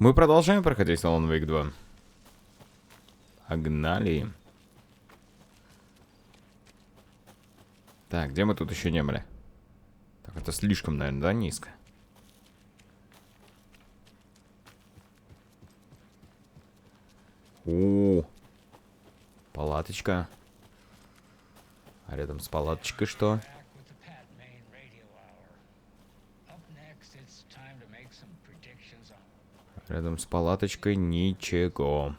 Мы продолжаем проходить Алан Вейк 2. Погнали. Так, где мы тут еще не были? Так, это слишком, наверное, да, низко? О, палаточка. А рядом с палаточкой что? Рядом с палаточкой ничего.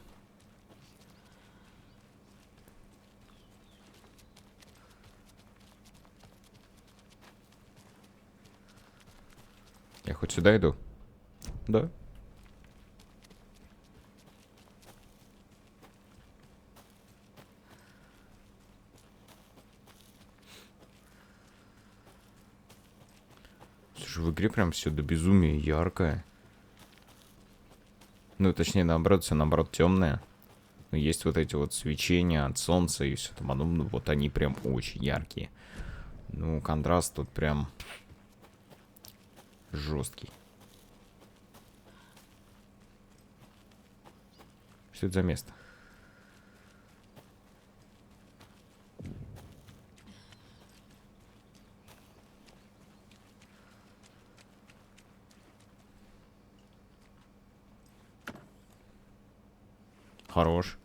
Я хоть сюда иду? Да. Слушай, в игре прям все до безумия яркое. Ну, точнее, наоборот, все наоборот темное. Но есть вот эти вот свечения от солнца и все там. Ну, вот они прям очень яркие. Ну, контраст тут прям жесткий. Что это за место? Хорош.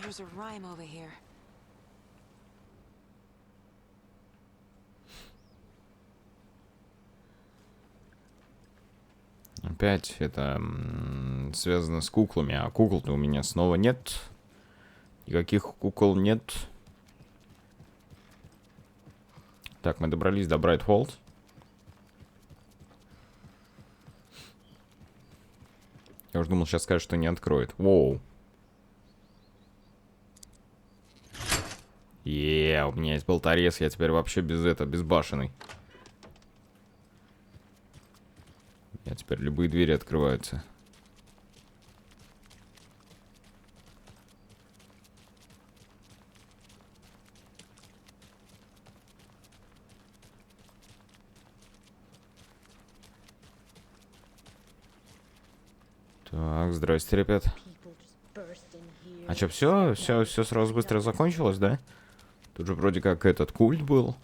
There's a rhyme over here. Опять это связано с куклами, а кукол-то у меня снова нет. Никаких кукол нет. Так, мы добрались до Брайтфолд. Я уже думал, сейчас скажет, что не откроет. Воу. У меня есть болторез, я теперь вообще безбашенный. У меня теперь любые двери открываются. Так, здрасте, ребят. А что, все сразу быстро закончилось, да? Тут же вроде как этот культ был.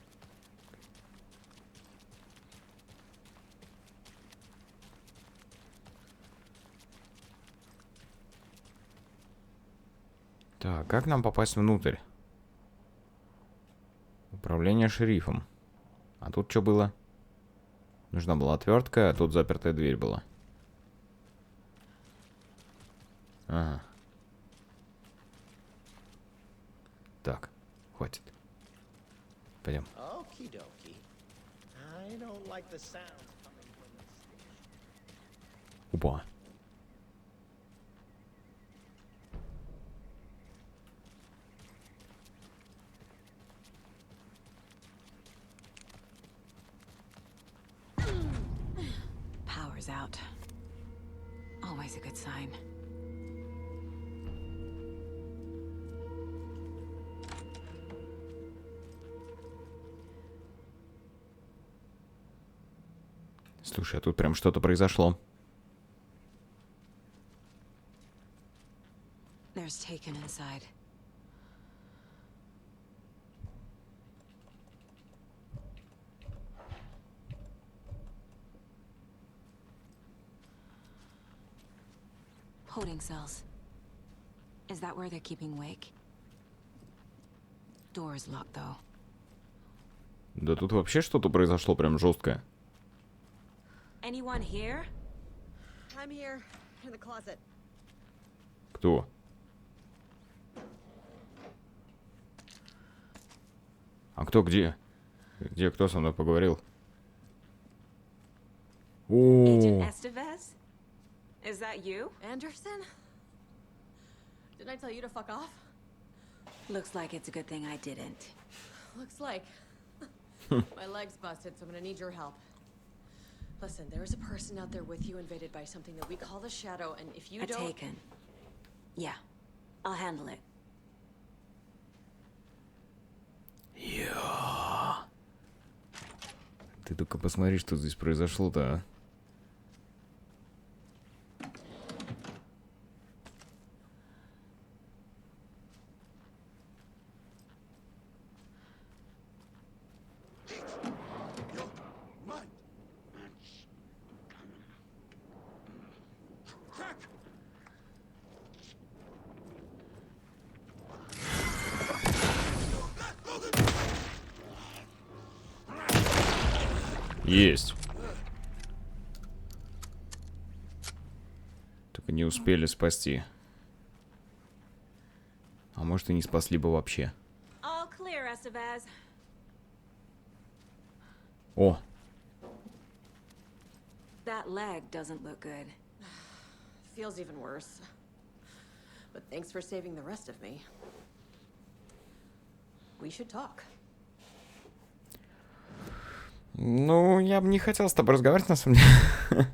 Так, как нам попасть внутрь? Управление шерифом. А тут что было? Нужна была отвертка, а тут запертая дверь была. Ага. Так, хватит. Пойдем. Опа. Power's out. Always a good sign. Слушай, а тут прям что-то произошло. There's taken inside. Holding cells. Is that where they're keeping Wake? Door is locked, though. Да тут вообще что-то произошло прям жесткое. Anyone here? I'm here, in the closet. Кто? А кто где? Где кто со мной поговорил? Agent О, Estevez? Is that you? Anderson? Didn't I tell you to fuck off? Looks like it's a good thing I didn't. Looks like. My leg's busted, so I'm gonna need your help. Listen, there is a person out there with you invaded by something that we call the shadow, and if you A don't... taken. Yeah, I'll handle it. Я. Ты только посмотри, что здесь произошло-то, а. Есть. Только не успели спасти. А может и не спасли бы вообще. All clear, Estevez. О, That leg doesn't look good. Feels even worse. But thanks for saving the rest of me. We should talk. ну, я бы не хотел с тобой разговаривать, на самом деле.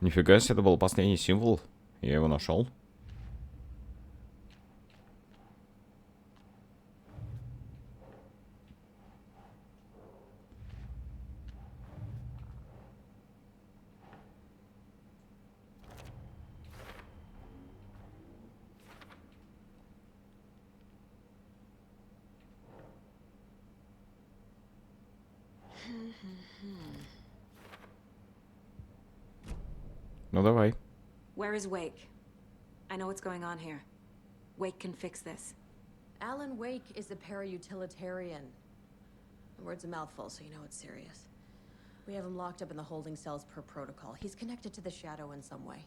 Нифига себе, это был последний символ. Я его нашел. Ну давай. Where is Wake? I know what's going on here. Wake can fix this. Alan Wake is a para-utilitarian. The word's a mouthful, so you know it's serious. We have him locked up in the holding cells per protocol. He's connected to the shadow in some way.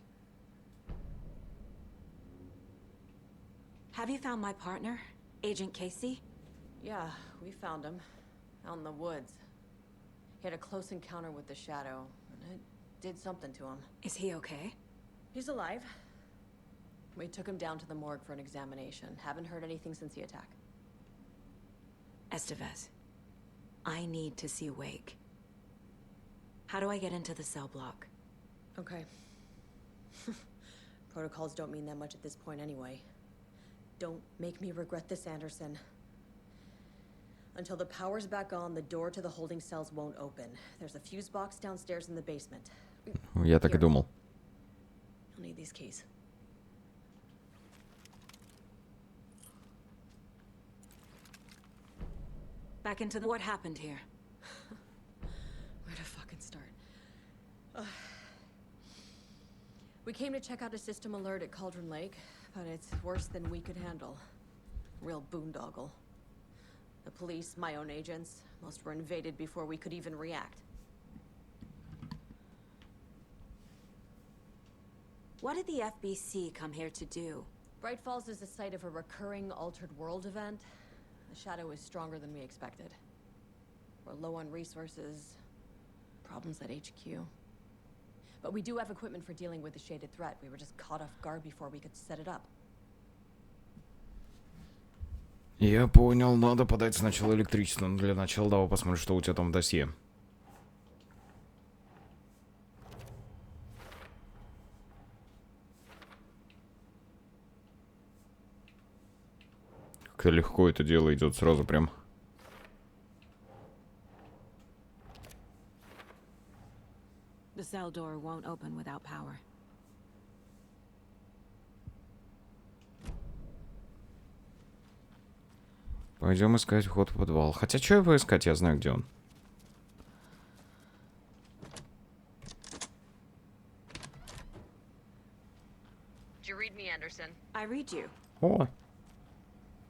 Have you found my partner, Agent Casey? Yeah, we found him. Out in the woods. He had a close encounter with the shadow, and it did something to him. Is he okay? He's alive. We took him down to the morgue for an examination. Haven't heard anything since the attack. Estevez, I need to see Wake. How do I get into the cell block? Okay. Protocols don't mean that much at this point anyway. Don't make me regret this, Anderson. Until the power's back on, the door to the holding cells won't open. There's a fuse box downstairs in the basement. Я так и думал. I'll need these keys. Back into the... What happened here? Where to fucking start? We came to check out a system alert at Cauldron Lake, but it's worse than we could handle. Real boondoggle. The police, my own agents, most were invaded before we could even react. What did the FBC come here to do? Bright Falls is the site of a recurring altered world event. The shadow is stronger than we expected. We're low on resources, problems at HQ. But we do have equipment for dealing with the shaded threat. We were just caught off guard before we could set it up. Я понял, надо подать сначала электричество. Но для начала давай посмотрим, что у тебя там в досье. Как легко это дело идет сразу прям. The cell door won't open without power. Пойдем искать вход в подвал. Хотя, что его искать, я знаю, где он. Did you read me, Anderson? I read you. О,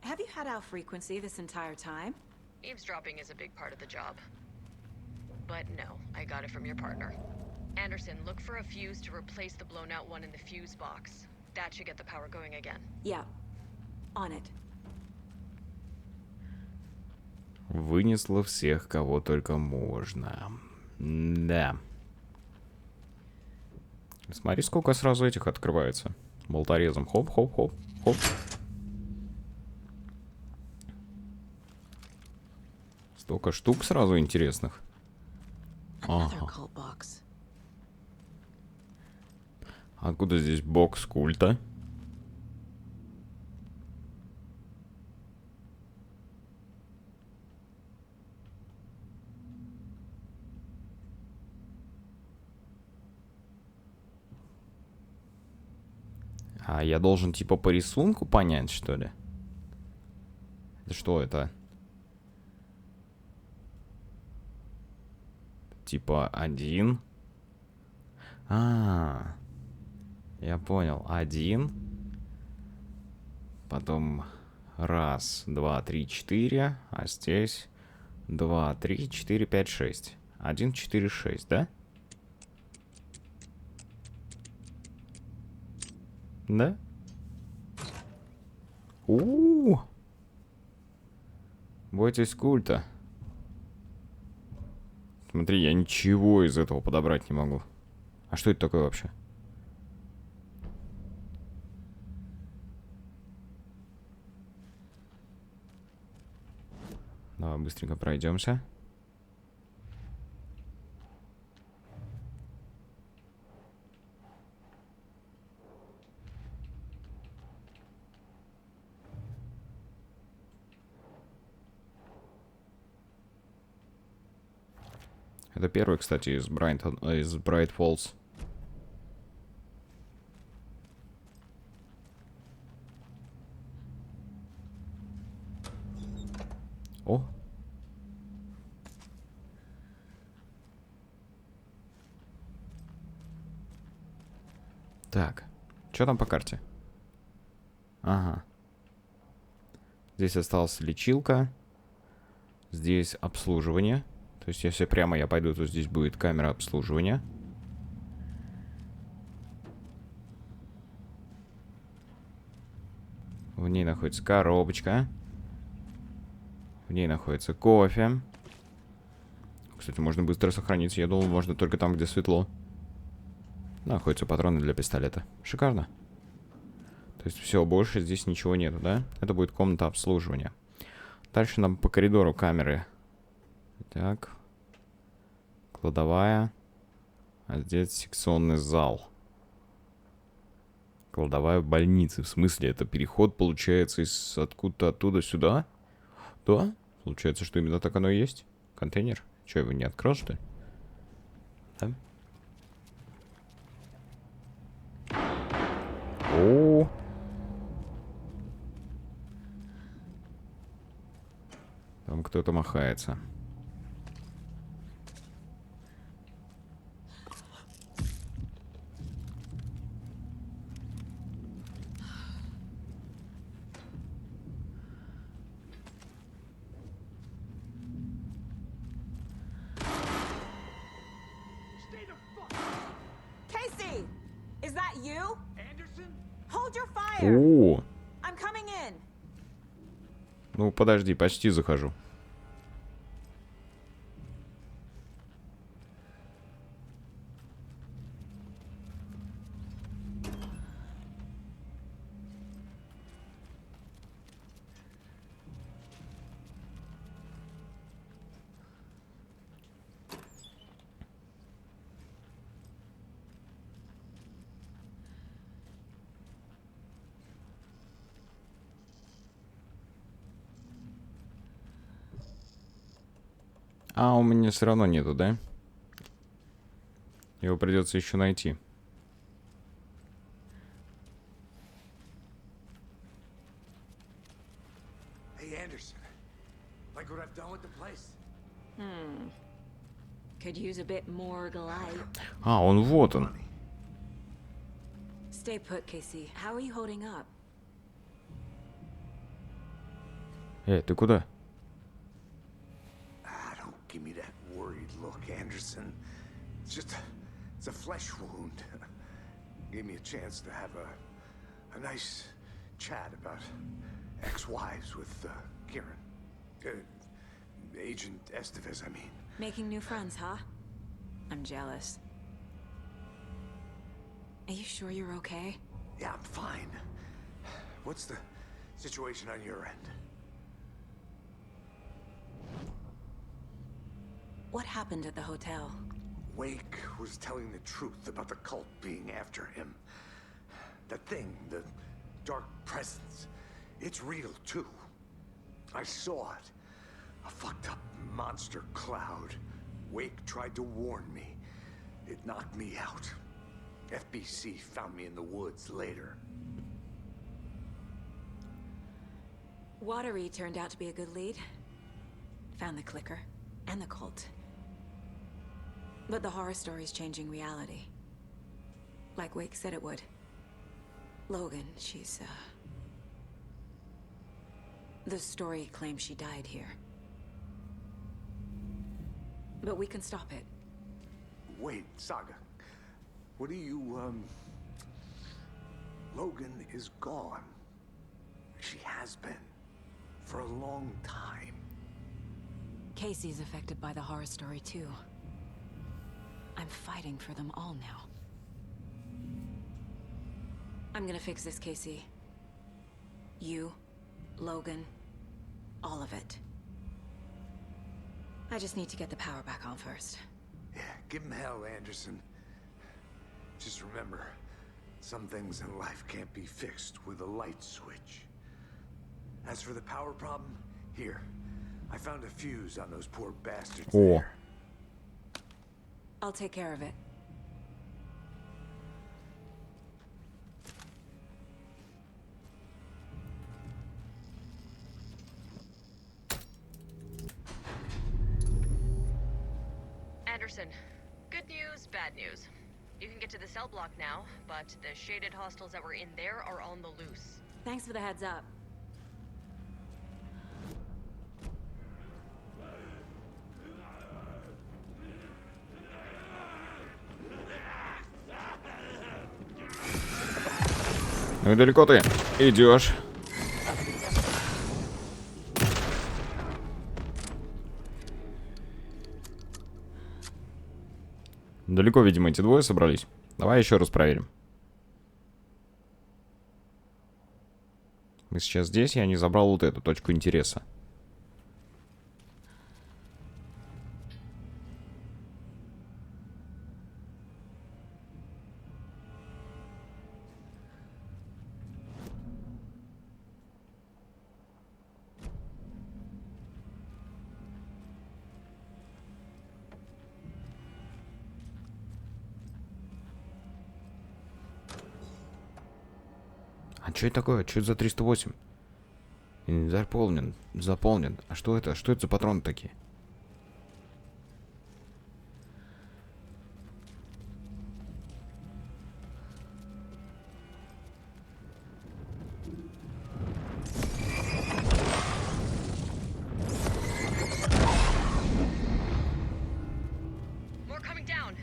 Have you had our frequency this entire time? Eavesdropping is a big part of the job. But no, I got it from your partner. Anderson, look for a fuse to replace the blown out one in the fuse box. That should get the power going again. Yeah. On it. вынесло всех, кого только можно. Да. Смотри, сколько сразу этих открывается. Болторезом. Хоп-хоп-хоп. Хоп. Столько штук сразу интересных. Ага. Откуда здесь бокс культа? А я должен типа по рисунку понять, что ли? Это что это? Типа 1. Я понял. 1. Потом 1, 2, 3, 4. А здесь 2, 3, 4, 5, 6. 1, 4, 6, да? Да? Бойтесь культа. Смотри, я ничего из этого подобрать не могу. А что это такое вообще? Давай быстренько пройдемся. Это первый, кстати, из Bright Falls. О! Так, что там по карте? Ага. Здесь осталась лечилка. Здесь обслуживание. То есть, если прямо я пойду, то здесь будет камера обслуживания. В ней находится коробочка. В ней находится кофе. Кстати, можно быстро сохраниться. Я думал, можно только там, где светло. Находятся патроны для пистолета. Шикарно. То есть, все, больше здесь ничего нету, да? Это будет комната обслуживания. Дальше нам по коридору камеры. Так. Кладовая. А здесь секционный зал. Кладовая в больнице. В смысле, это переход, получается, из откуда-то оттуда сюда? Да? Получается, что именно так оно и есть? Контейнер? Че, его не открыл, что ли? Да? О! Там кто-то махается. О! Ну, подожди, почти захожу. А, у меня все равно нету, да? Его придется еще найти. А, он вот он. Stay put, Casey. How are you holding up? Ты куда? Give me that worried look, Anderson. It's a flesh wound. Gave me a chance to have a nice chat about ex-wives with Kieran. Agent Estevez, I mean. Making new friends, huh? I'm jealous. Are you sure you're okay? Yeah, I'm fine. What's the situation on your end? What happened at the hotel? Wake was telling the truth about the cult being after him. The thing, the dark presence, it's real too. I saw it. A fucked up monster cloud. Wake tried to warn me. It knocked me out. FBC found me in the woods later. Watery turned out to be a good lead. Found the clicker and the cult. But the horror story's changing reality. Like Wake said it would. Logan, she's, the story claims she died here. But we can stop it. Wait, Saga. What do you, Logan is gone. She has been. For a long time. Casey's affected by the horror story too. I'm fighting for them all now. I'm gonna fix this, Casey. You, Logan, all of it. I just need to get the power back on first. Yeah, give him hell, Anderson. Just remember, some things in life can't be fixed with a light switch. As for the power problem, here. I found a fuse on those poor bastards there. I'll take care of it. Anderson, good news, bad news. You can get to the cell block now, but the shaded hostiles that were in there are on the loose. Thanks for the heads up. Ну и далеко ты идешь. Далеко, видимо, эти двое собрались. Давай еще раз проверим. Мы сейчас здесь, я не забрал вот эту точку интереса. А что это такое? Что это за 308? Заполнен. А что это? Что это за патроны такие? More coming down.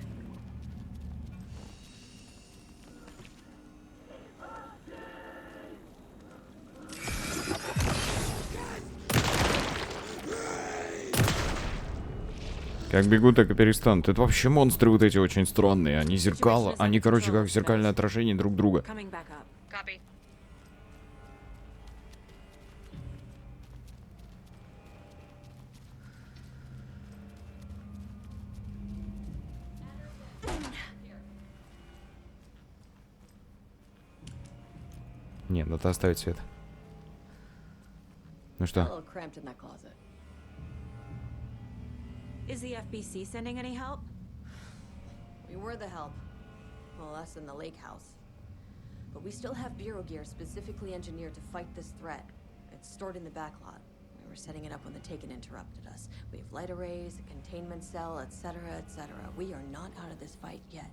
Как бегут, так и перестанут. Это вообще монстры вот эти очень странные. Они зеркала. Они, короче, как зеркальное отражение друг друга. Coming back up. Copy. Не, надо оставить свет. Ну A что? little cramped in that closet. Is the FBC sending any help? We were the help. Well, us in the lake house. But we still have bureau gear specifically engineered to fight this threat. It's stored in the back lot. We were setting it up when the Taken interrupted us. We have light arrays, a containment cell, etc., etc. We are not out of this fight yet.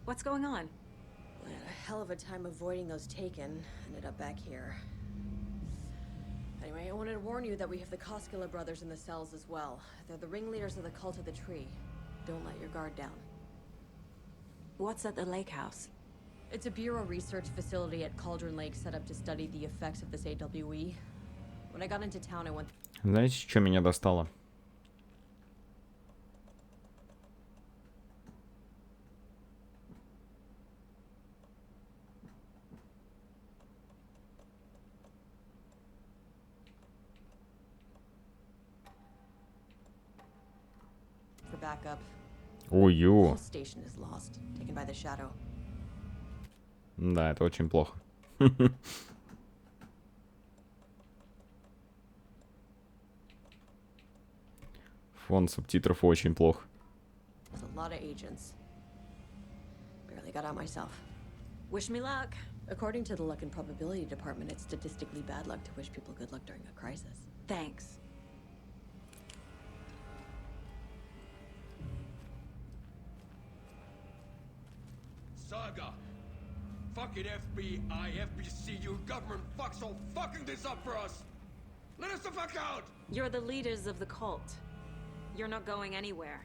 What's going on? We had a hell of a time avoiding those Taken. Ended up back here. Anyway, I wanted to warn you that we have the Koskela brothers in the cells as well. They're the ringleaders of the Cult of the Tree. Don't let your guard down. What's at the lake house? It's a Bureau research facility at Cauldron Lake set up to study the effects of this AWE. When I got into town, I went... Знаете, что меня достало? backup. Ой-ё. Whole station is lost, taken by the shadow. Да, это очень плохо. Фон субтитров очень плохо. There's a lot of agents. Barely got out myself. Wish me luck. According to the luck and probability department, it's statistically bad luck to wish people good luck during a crisis. Thanks. Saga! Fucking FBI, FBC, you government fucks all fucking this up for us! Let us the fuck out! You're the leaders of the cult. You're not going anywhere.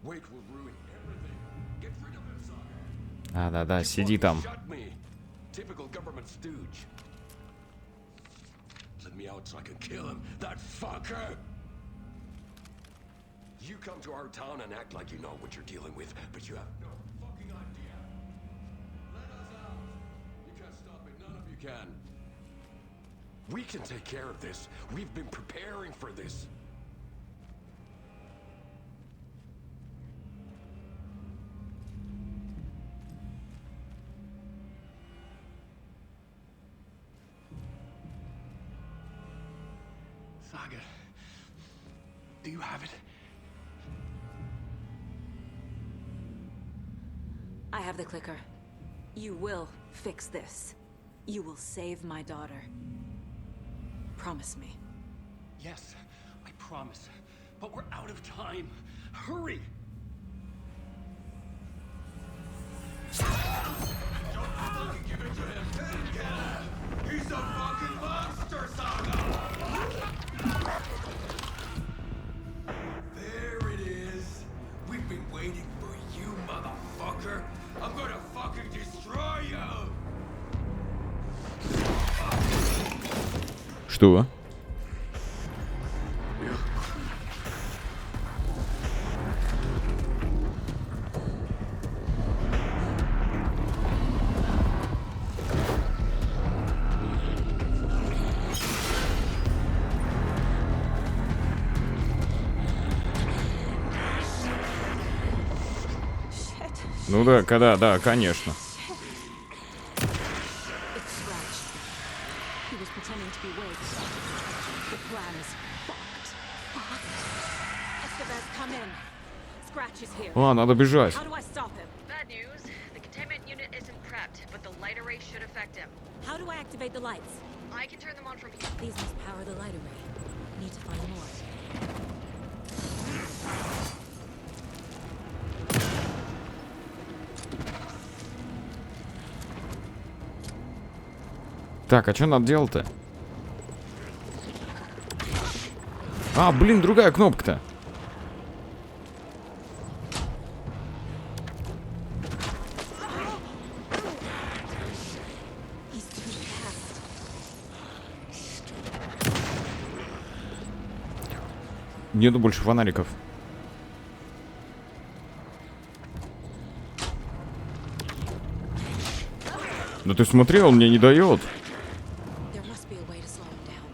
Wake will ruin everything. Get rid of him, Saga. А, да-да, сиди там. Shut me. Typical government stooge. Let me out so I can kill him, that fucker! You come to our town and act like you know what you're dealing with, but you have no fucking idea. Let us out. You can't stop it, none of you can. We can take care of this. We've been preparing for this. Saga, do you have it? I have the clicker. You will fix this. You will save my daughter. Promise me. Yes, I promise. But we're out of time. Hurry! Don't fucking give it to him! He's a fucking monster, Saga! There it is. We've been waiting for you, motherfucker. I'm gonna fucking destroy you! Что? Ну да, когда, да, конечно. It's Scratch. He was pretending to be Wake. The plan is fucked. Estevez, come in. Scratch is here. А, надо бежать. How do I stop him? Bad news. The containment unit isn't prepped, but the light array should affect him. How do I activate the lights? I can turn them on from here. These must power the light array. Need to find more. Так, а что надо делать-то? А, блин, другая кнопка-то. He's too fast. Нету больше фонариков. Да ты смотри, он мне не дает. There must be a way to slow him down.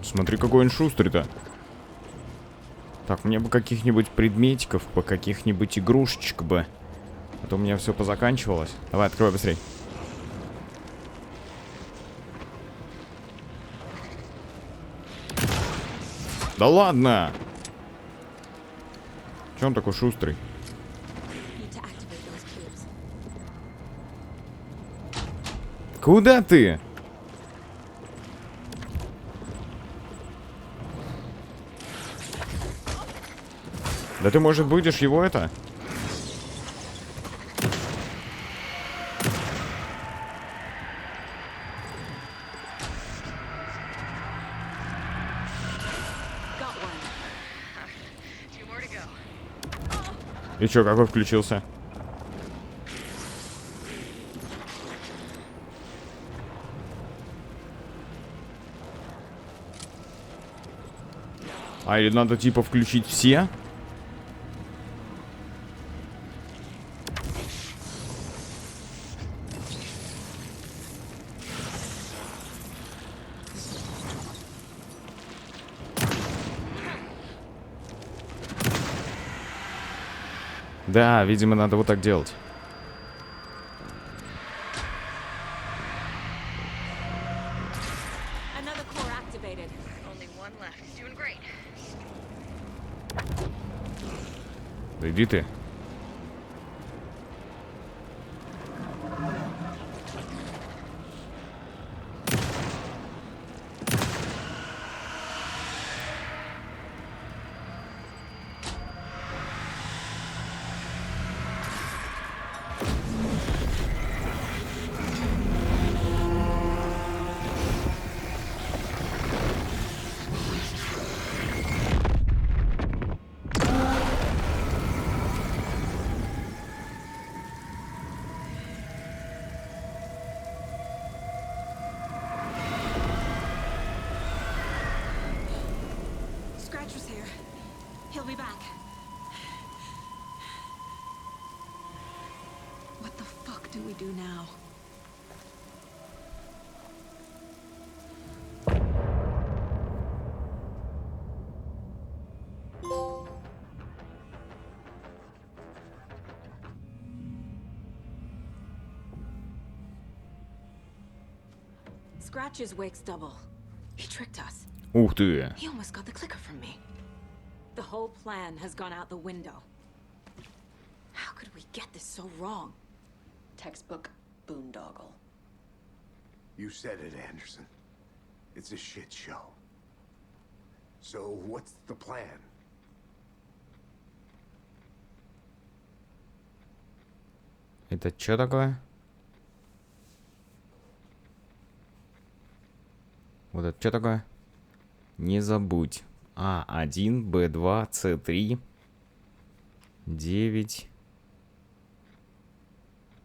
Смотри, какой он шустрый-то. Так, мне бы каких-нибудь предметиков, по каких-нибудь игрушечек бы. А то у меня все позаканчивалось. Давай, открывай быстрей. Да ладно! Че он такой шустрый? Need to activate those cubes. Куда ты? Да ты, может, будешь его это? Got one. Two more to go. И чё, какой включился? А или надо типа включить все? Да, видимо, надо вот так делать. Another core activated. Only one left. He's doing great. Да иди ты. Scratch was here. He'll be back. What the fuck do we do now? Scratch is Wake's double. He tricked us. Ух ты. He almost got the clicker from me. The whole plan has gone out the window. How could we get this so wrong? Textbook boondoggle. You said it, Anderson. It's a shit show. So what's the plan? Это что такое? Вот это что такое? Не забудь. А1, Б2, С3, 9,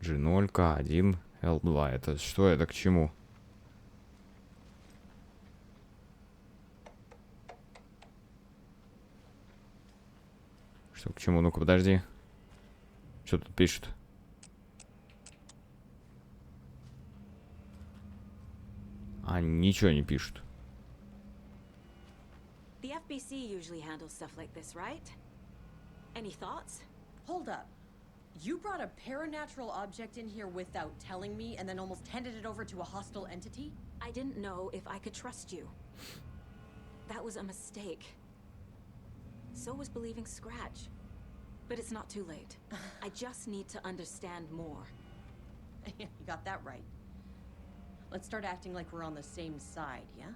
G0, К1, Л2. Это что это к чему? Что к чему? Ну-ка, подожди. Что тут пишут? А, ничего не пишут. The FBC usually handles stuff like this, right? Any thoughts? Hold up. You brought a paranatural object in here without telling me and then almost handed it over to a hostile entity? I didn't know if I could trust you. That was a mistake. So was believing Scratch. But it's not too late. I just need to understand more. You got that right. Let's start acting like we're on the same side, yeah?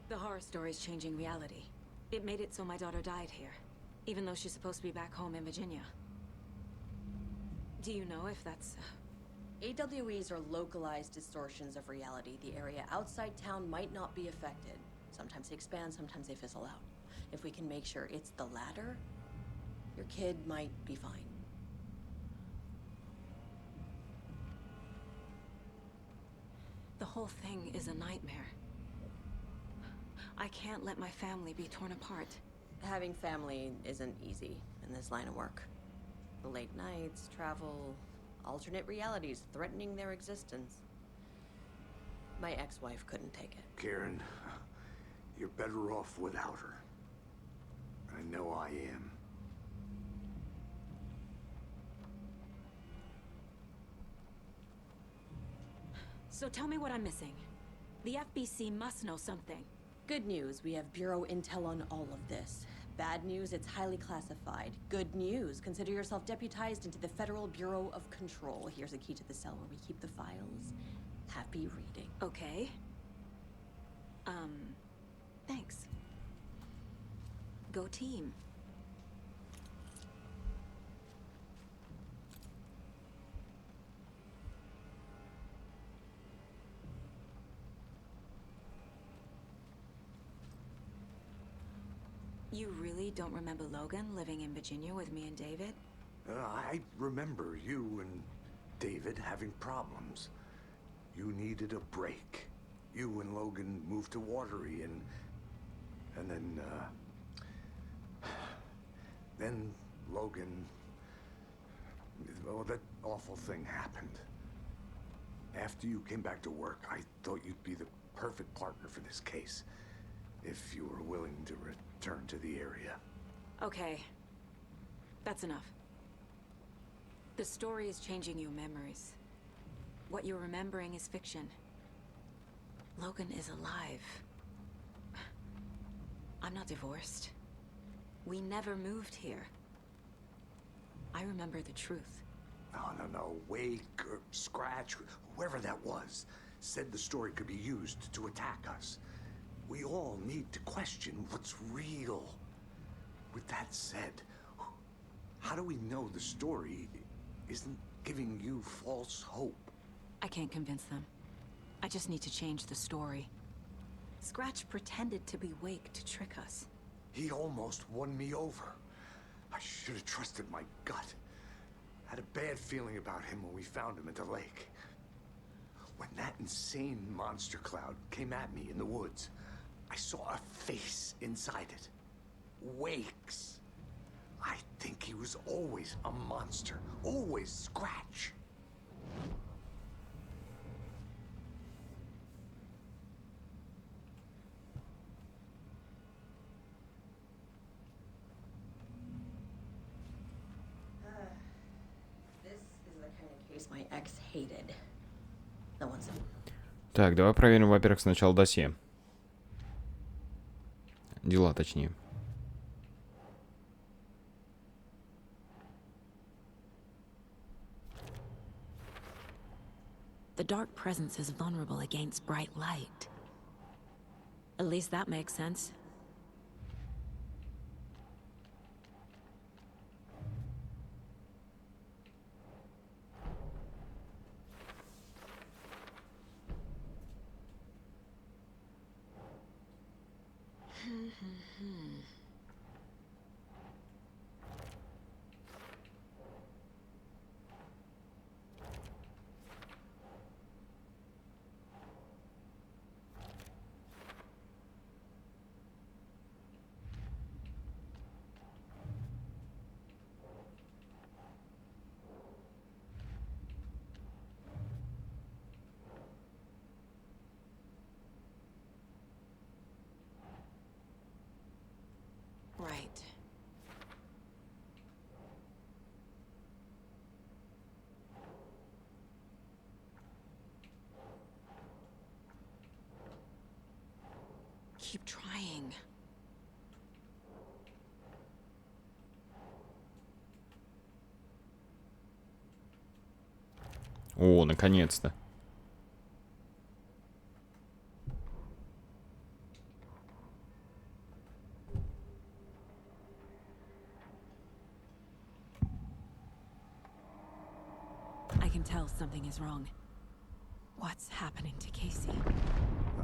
The horror story's changing reality. It made it so my daughter died here, even though she's supposed to be back home in Virginia. Do you know if that's... AWEs are localized distortions of reality. The area outside town might not be affected. Sometimes they expand, sometimes they fizzle out. If we can make sure it's the latter, your kid might be fine. The whole thing is a nightmare. I can't let my family be torn apart. Having family isn't easy in this line of work. The late nights, travel, alternate realities threatening their existence. My ex-wife couldn't take it. Karen, you're better off without her. I know I am. So tell me what I'm missing. The FBC must know something. Good news, we have Bureau intel on all of this. Bad news, it's highly classified. Good news, consider yourself deputized into the Federal Bureau of Control. Here's a key to the cell where we keep the files. Happy reading. Okay. Thanks. Go team. You really don't remember Logan living in Virginia with me and David? I remember you and David having problems. You needed a break. you and Logan moved to Watery, and then Logan, well, that awful thing happened. After you came back to work, I thought you'd be the perfect partner for this case, if you were willing to return to the area. Okay. That's enough. The story is changing your memories. What you're remembering is fiction. Logan is alive. I'm not divorced. We never moved here. I remember the truth. No. Wake or Scratch, whoever that was, said the story could be used to attack us. We all need to question what's real. With that said, how do we know the story isn't giving you false hope? I can't convince them. I just need to change the story. Scratch pretended to be Wake to trick us. He almost won me over. I should have trusted my gut. Had a bad feeling about him when we found him at the lake. When that insane monster cloud came at me in the woods, I saw a face inside it. Wake's. I think he was always a monster. Always Scratch. My ex hated. The ones that... Так, давай проверим, во-первых, сначала досье. Дела, точнее. The dark presence is vulnerable against bright light. At least that makes sense. Right. Keep trying. О, наконец-то. I can tell something is wrong. What's happening to Casey?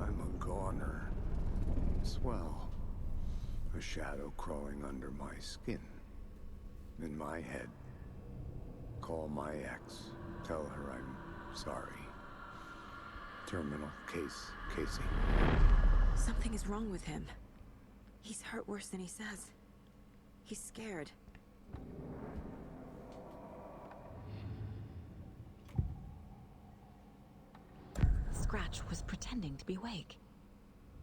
I'm a goner. Swell. A shadow crawling under my skin. In my head. Call my ex. Tell her I'm sorry. Terminal case, Casey. Something is wrong with him. He's hurt worse than he says. He's scared. Scratch was pretending to be Wake.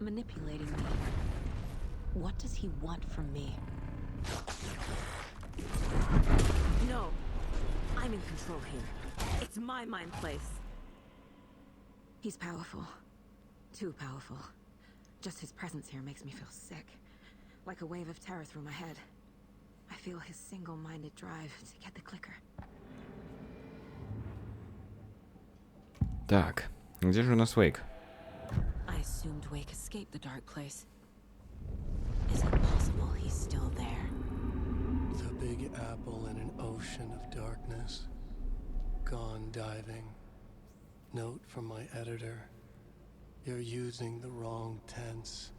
Manipulating me. What does he want from me? No. I'm in control here. It's my mind place. He's powerful. Too powerful. Just his presence here makes me feel sick. Like a wave of terror through my head. I feel his single-minded drive to get the clicker. Так, где же у нас Вейк? I assumed Wake escaped the dark place. Is it possible he's still there? The big apple in an ocean of darkness. Gone diving. Note from my editor. You're using the wrong tense.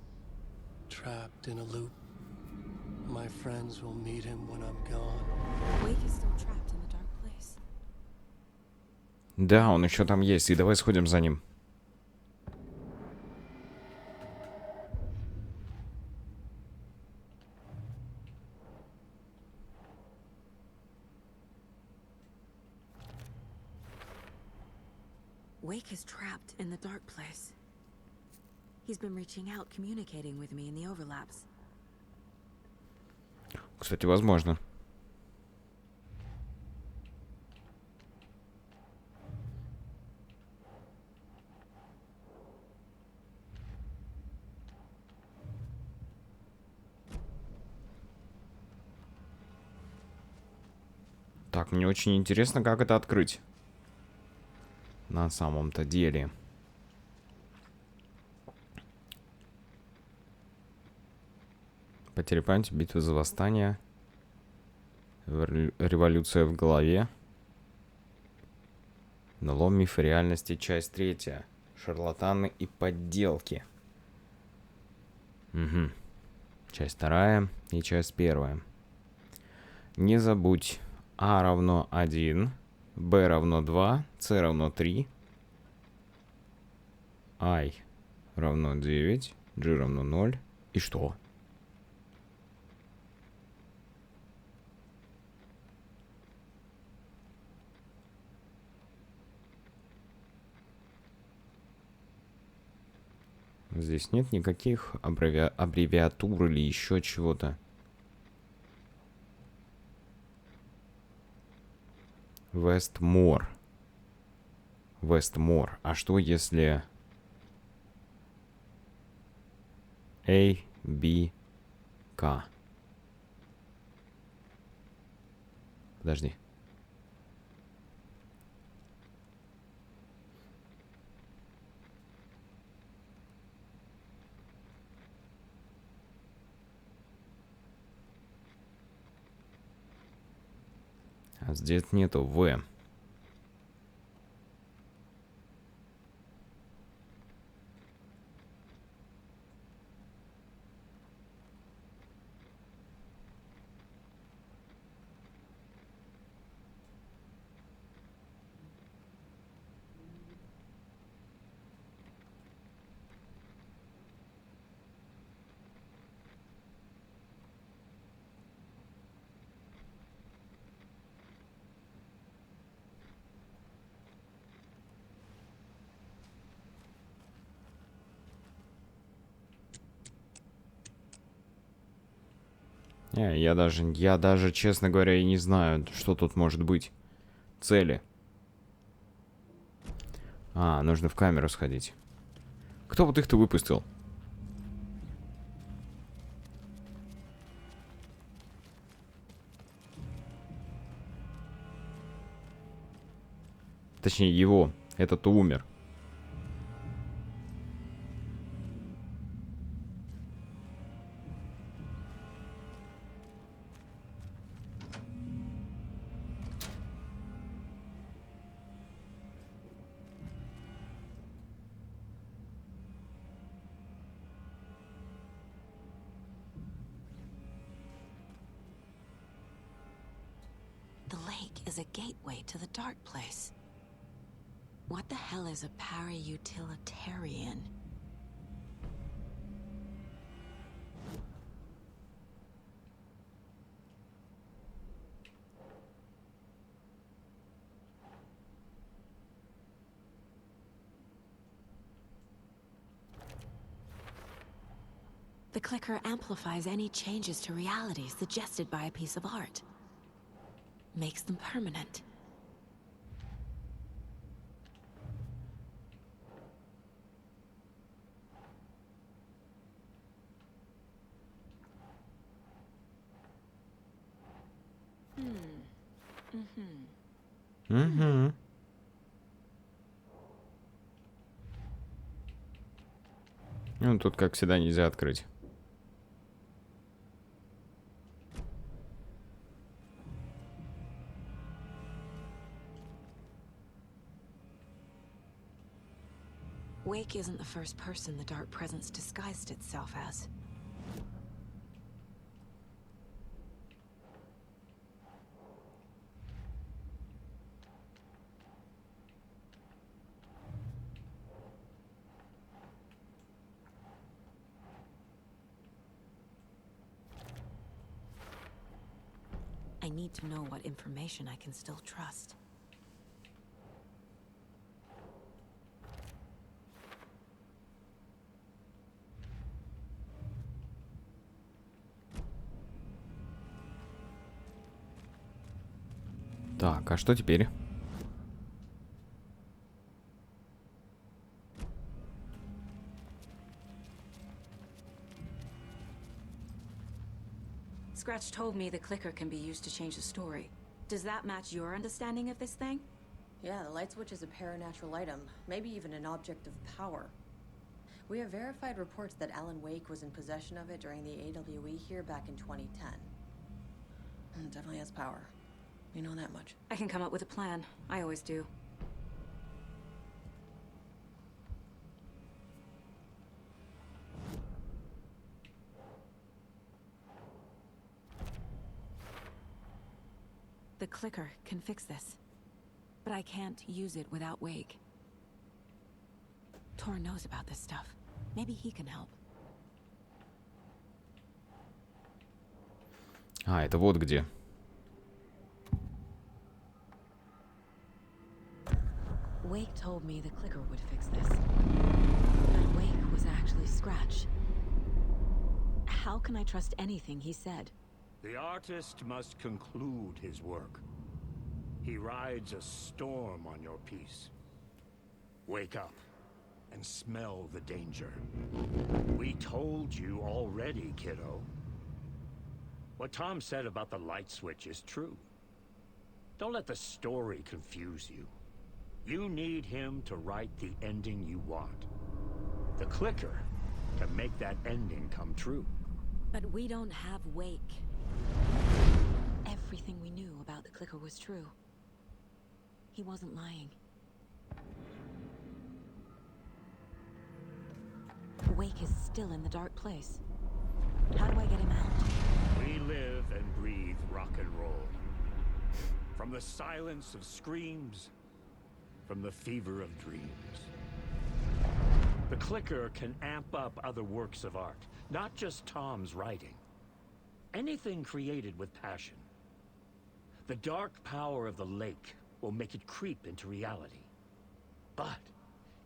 Trapped in a loop. My friends will meet him when I'm gone. Wake is still trapped in the dark place. Да, он еще там есть, и давай сходим за ним. Wake is trapped in the dark place. He's been reaching out, communicating with me in the overlaps. Кстати, возможно. Так, мне очень интересно, как это открыть. На самом-то деле. Потеря памяти, битва за восстание. Революция в голове. Налом мифа реальности, часть 3. Шарлатаны и подделки. Угу. Часть 2 и часть 1. Не забудь. А равно 1. Б равно 2. С равно 3. I равно 9. G равно 0. И что? Здесь нет никаких аббревиатур или еще чего-то. Вестмор. Вестмор. А что если... A, B, K? Подожди. А здесь нету В. Я даже, честно говоря, и не знаю, что тут может быть. Цели. А, нужно в камеру сходить. Кто вот их-то выпустил? Точнее, его. Этот умер. The lake is a gateway to the dark place. What the hell is a para-utilitarian? The clicker amplifies any changes to reality suggested by a piece of art. Makes them permanent. Угу. Ну, тут, как всегда, нельзя открыть. Wake isn't the first person the dark presence disguised itself as. I need to know what information I can still trust. Так, а что теперь? Scratch told me the clicker can be used to change the story. Does that match your understanding of this thing? Yeah, the light switch is a paranatural item, maybe even an object of power. We have verified reports that Alan Wake was in possession of it during the AWE here back in 2010. It definitely has power. We know that much. I can come up with a plan. I always do. The clicker can fix this. But I can't use it without Wake. Tor knows about this stuff. Maybe he can help. А, это вот где. Wake told me the clicker would fix this. But Wake was actually Scratch. How can I trust anything he said? The artist must conclude his work. He rides a storm on your piece. Wake up and smell the danger. We told you already, kiddo. What Tom said about the light switch is true. Don't let the story confuse you. You need him to write the ending you want. The clicker can make that ending come true. But we don't have Wake. Everything we knew about the clicker was true. He wasn't lying. Wake is still in the dark place. How do I get him out? We live and breathe rock and roll. From the silence of screams, from the fever of dreams. The clicker can amp up other works of art, not just Tom's writing. Anything created with passion. The dark power of the lake will make it creep into reality. But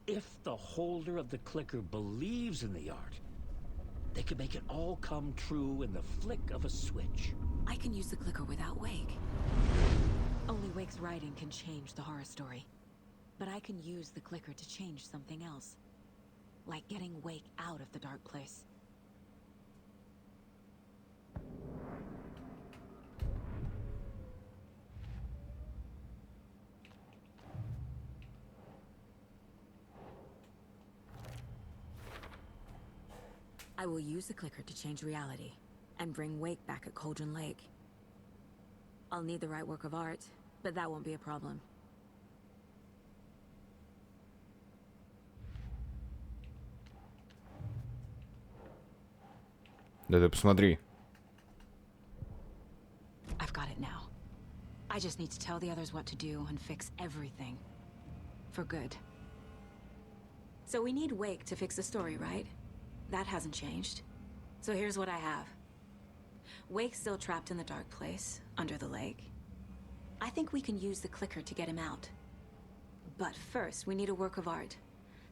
if the holder of the clicker believes in the art, they can make it all come true in the flick of a switch. I can use the clicker without Wake. Only Wake's writing can change the horror story. But I can use the clicker to change something else. Like getting Wake out of the dark place. I will use the clicker to change reality and bring Wake back at Cauldron Lake. I'll need the right work of art, but that won't be a problem. Да ты посмотри. I've got it now. I just need to tell the others what to do and fix everything. For good. So we need Wake to fix the story, right? That hasn't changed. So here's what I have. Wake's still trapped in the dark place, under the lake. I think we can use the clicker to get him out. But first, we need a work of art.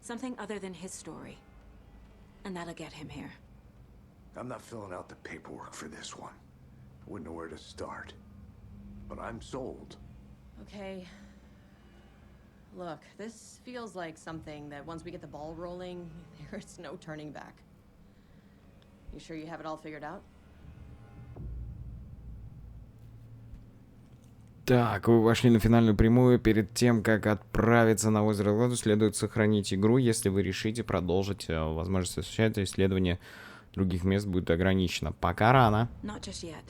Something other than his story. And that'll get him here. I'm not filling out the paperwork for this one. I wouldn't know where to start. But I'm sold. Okay. Look, this feels like something that once we get the ball rolling, there's no turning back. You sure you have it all figured out? Так, вы вошли на финальную прямую. Перед тем, как отправиться на озеро Года, следует сохранить игру. Если вы решите продолжить, возможность осуществлять исследование других мест будет ограничена. Пока рано. Not just yet.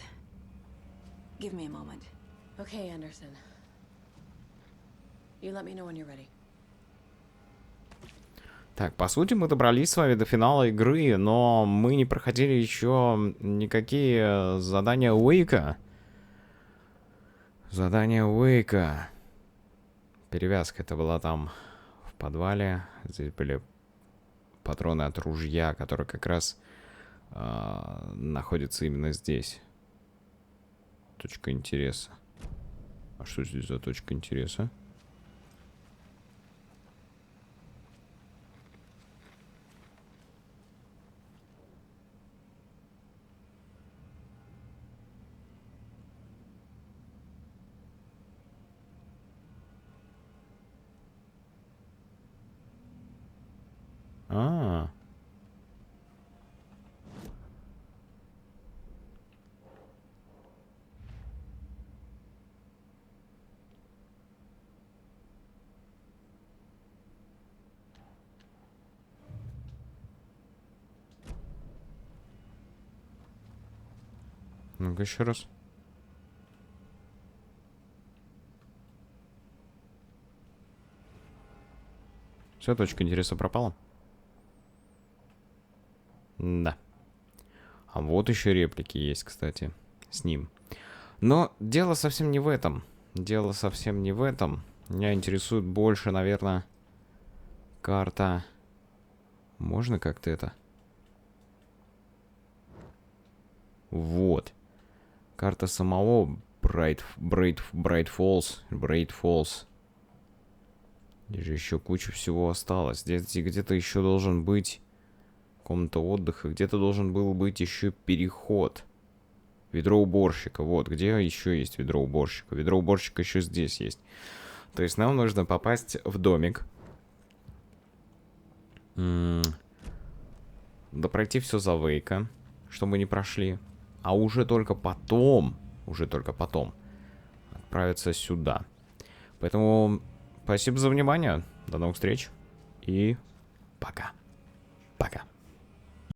Give me a moment. Okay, Anderson. You let me know when you're ready. Так, по сути, мы добрались с вами до финала игры, но мы не проходили еще никакие задания Уэйка. Задание Уэйка. Перевязка это была там в подвале. Здесь были патроны от ружья, которые как раз находятся именно здесь. Точка интереса. А что здесь за точка интереса? А. Ну-ка еще раз. Все, точка интереса пропала. Да. А вот еще реплики есть, кстати, с ним. Но дело совсем не в этом. Дело совсем не в этом. Меня интересует больше, наверное, карта. Можно как-то это? Вот. Карта самого Bright Falls. Здесь же еще куча всего осталось. Здесь где-то еще должен быть комната отдыха. Где-то должен был быть еще переход. Ведро уборщика. Вот, где еще есть ведро уборщика? Ведро уборщика еще здесь есть. То есть нам нужно попасть в домик. Да пройти все за Вейка, что мы не прошли. А уже только потом отправиться сюда. Поэтому спасибо за внимание. До новых встреч. И пока. Пока.